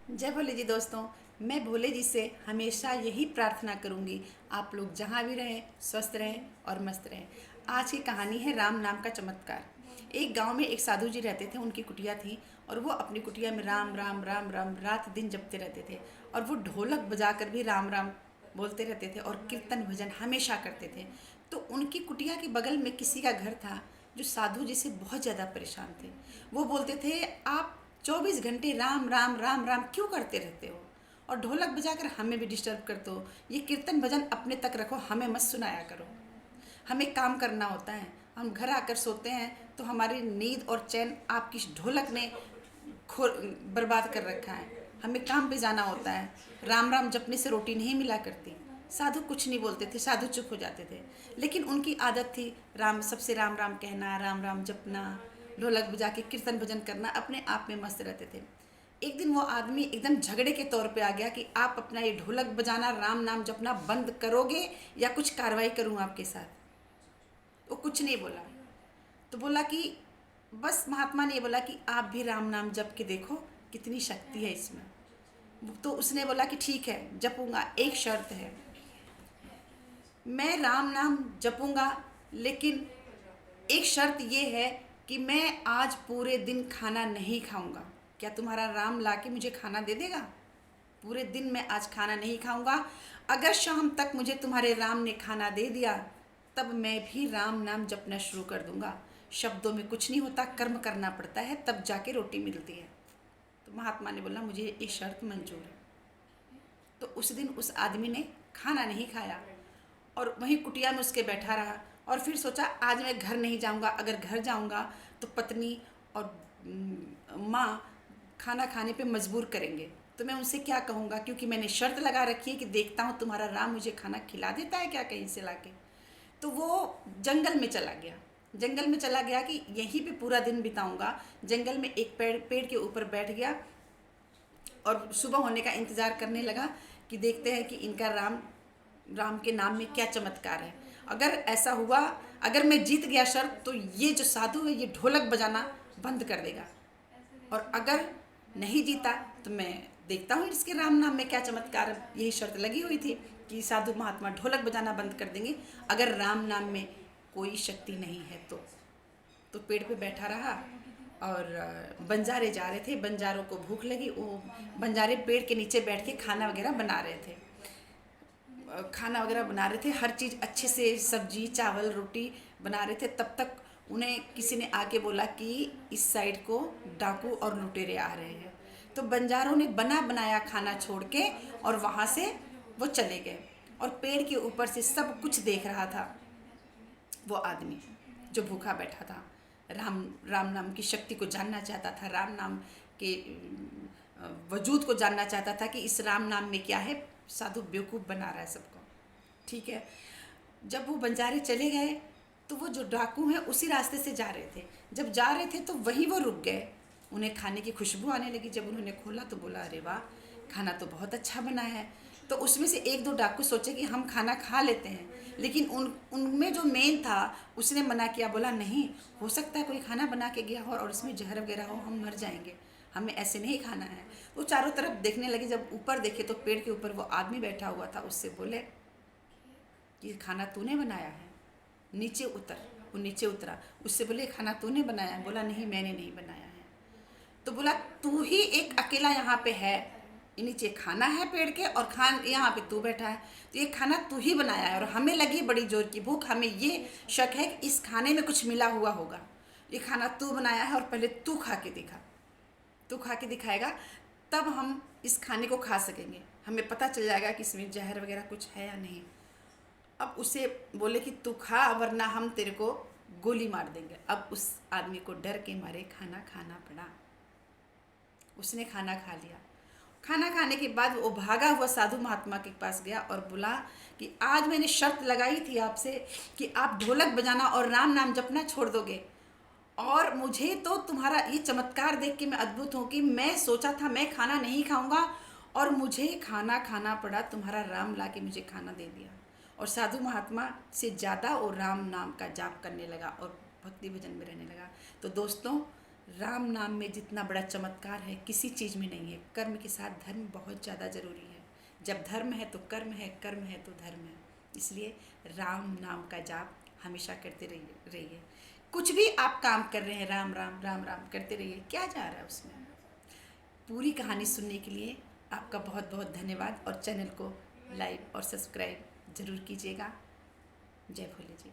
जय भोले जी दोस्तों। मैं भोले जी से हमेशा यही प्रार्थना करूंगी, आप लोग जहाँ भी रहें स्वस्थ रहें और मस्त रहें। आज की कहानी है राम नाम का चमत्कार। एक गांव में एक साधु जी रहते थे, उनकी कुटिया थी और वो अपनी कुटिया में राम राम राम राम रात दिन जपते रहते थे। और वो ढोलक बजाकर भी राम राम बोलते रहते थे और कीर्तन भजन हमेशा करते थे। तो उनकी कुटिया के बगल में किसी का घर था जो साधु जी से बहुत ज़्यादा परेशान थे। वो बोलते थे, आप 24 घंटे राम राम राम राम क्यों करते रहते हो और ढोलक बजाकर हमें भी डिस्टर्ब कर दो। ये कीर्तन भजन अपने तक रखो, हमें मत सुनाया करो। हमें काम करना होता है, हम घर आकर सोते हैं तो हमारी नींद और चैन आपकी ढोलक ने खो बर्बाद कर रखा है। हमें काम पे जाना होता है, राम राम जपने से रोटी नहीं मिला करती। साधु कुछ नहीं बोलते थे, साधु चुप हो जाते थे। लेकिन उनकी आदत थी राम सबसे राम राम कहना, राम राम जपना, ढोलक बजा के कीर्तन भजन करना, अपने आप में मस्त रहते थे। एक दिन वो आदमी एकदम झगड़े के तौर पे आ गया कि आप अपना ये ढोलक बजाना राम नाम जपना बंद करोगे या कुछ कार्रवाई करूँ आपके साथ। वो कुछ नहीं बोला। तो बोला कि बस महात्मा ने ये बोला कि आप भी राम नाम जप के देखो कितनी शक्ति है इसमें। तो उसने बोला कि ठीक है जपूंगा, एक शर्त है, मैं राम नाम जपूंगा लेकिन एक शर्त ये है कि मैं आज पूरे दिन खाना नहीं खाऊंगा। क्या तुम्हारा राम लाके मुझे खाना दे देगा? पूरे दिन मैं आज खाना नहीं खाऊंगा। अगर शाम तक मुझे तुम्हारे राम ने खाना दे दिया तब मैं भी राम नाम जपना शुरू कर दूंगा। शब्दों में कुछ नहीं होता, कर्म करना पड़ता है, तब जाके रोटी मिलती है। तो महात्मा ने बोला मुझे ये शर्त मंजूर है। तो उस दिन उस आदमी ने खाना नहीं खाया और वहीं कुटिया में उसके बैठा रहा। और फिर सोचा आज मैं घर नहीं जाऊंगा, अगर घर जाऊंगा तो पत्नी और माँ खाना खाने पे मजबूर करेंगे, तो मैं उनसे क्या कहूँगा, क्योंकि मैंने शर्त लगा रखी है कि देखता हूँ तुम्हारा राम मुझे खाना खिला देता है क्या कहीं से लाके। तो वो जंगल में चला गया। जंगल में चला गया कि यहीं पे पूरा दिन बिताऊंगा। जंगल में एक पेड़ पेड़ के ऊपर बैठ गया और सुबह होने का इंतज़ार करने लगा कि देखते हैं कि इनका राम राम के नाम में क्या चमत्कार है। अगर ऐसा हुआ, अगर मैं जीत गया शर्त, तो ये जो साधु है ये ढोलक बजाना बंद कर देगा। और अगर नहीं जीता तो मैं देखता हूँ इसके राम नाम में क्या चमत्कार है। यही शर्त लगी हुई थी कि साधु महात्मा ढोलक बजाना बंद कर देंगे अगर राम नाम में कोई शक्ति नहीं है तो पेड़ पे बैठा रहा। और बंजारे जा रहे थे, बंजारों को भूख लगी, वो बंजारे पेड़ के नीचे बैठ के खाना वगैरह बना रहे थे। खाना वगैरह बना रहे थे, हर चीज़ अच्छे से, सब्जी चावल रोटी बना रहे थे। तब तक उन्हें किसी ने आके बोला कि इस साइड को डाकू और लुटेरे आ रहे हैं। तो बंजारों ने बना बनाया खाना छोड़ के और वहाँ से वो चले गए। और पेड़ के ऊपर से सब कुछ देख रहा था वो आदमी जो भूखा बैठा था। राम राम नाम की शक्ति को जानना चाहता था, राम नाम के वजूद को जानना चाहता था कि इस राम नाम में क्या है। साधु बेवकूफ़ बना रहा है सबको। ठीक है, जब वो बंजारे चले गए तो वो जो डाकू हैं उसी रास्ते से जा रहे थे। जब जा रहे थे तो वहीं वो रुक गए। उन्हें खाने की खुशबू आने लगी। जब उन्होंने खोला तो बोला अरे वाह, खाना तो बहुत अच्छा बना है। तो उसमें से एक दो डाकू सोचे कि हम खाना खा लेते हैं, लेकिन उनमें जो मेन था उसने मना किया। बोला नहीं, हो सकता है कोई खाना बना के गया हो और उसमें जहर वगैरह हो, हम मर जाएंगे, हमें ऐसे नहीं खाना है। वो चारों तरफ देखने लगे। जब ऊपर देखे तो पेड़ के ऊपर वो आदमी बैठा हुआ था। उससे बोले कि खाना तूने बनाया है, नीचे उतर। वो नीचे उतरा। उससे बोले खाना तूने बनाया है? बोला नहीं, मैंने नहीं बनाया है। तो बोला तू ही एक अकेला यहाँ पे है, नीचे खाना है पेड़ के और यहाँ पे तू बैठा है, तो ये खाना तू ही बनाया है और हमें लगी बड़ी जोर की भूख, हमें ये शक है कि इस खाने में कुछ मिला हुआ होगा। ये खाना तू बनाया है और पहले तू खा के दिखा, तू खा के दिखाएगा तब हम इस खाने को खा सकेंगे, हमें पता चल जाएगा कि इसमें जहर वगैरह कुछ है या नहीं। अब उसे बोले कि तू खा वरना हम तेरे को गोली मार देंगे। अब उस आदमी को डर के मारे खाना खाना पड़ा। उसने खाना खा लिया। खाना खाने के बाद वो भागा हुआ साधु महात्मा के पास गया और बोला कि आज मैंने शर्त लगाई थी आपसे कि आप ढोलक बजाना और राम नाम जपना छोड़ दोगे, और मुझे तो तुम्हारा ये चमत्कार देख के मैं अद्भुत हूँ कि मैं सोचा था मैं खाना नहीं खाऊंगा और मुझे खाना खाना पड़ा, तुम्हारा राम ला के मुझे खाना दे दिया। और साधु महात्मा से ज़्यादा वो राम नाम का जाप करने लगा और भक्ति भजन में रहने लगा। तो दोस्तों, राम नाम में जितना बड़ा चमत्कार है किसी चीज़ में नहीं है। कर्म के साथ धर्म बहुत ज़्यादा ज़रूरी है। जब धर्म है तो कर्म है, कर्म है तो धर्म है। इसलिए राम नाम का जाप हमेशा करते रहिए। कुछ भी आप काम कर रहे हैं, राम राम राम राम करते रहिए। क्या जा रहा है उसमें? पूरी कहानी सुनने के लिए आपका बहुत बहुत धन्यवाद और चैनल को लाइक और सब्सक्राइब ज़रूर कीजिएगा। जय भोले जी।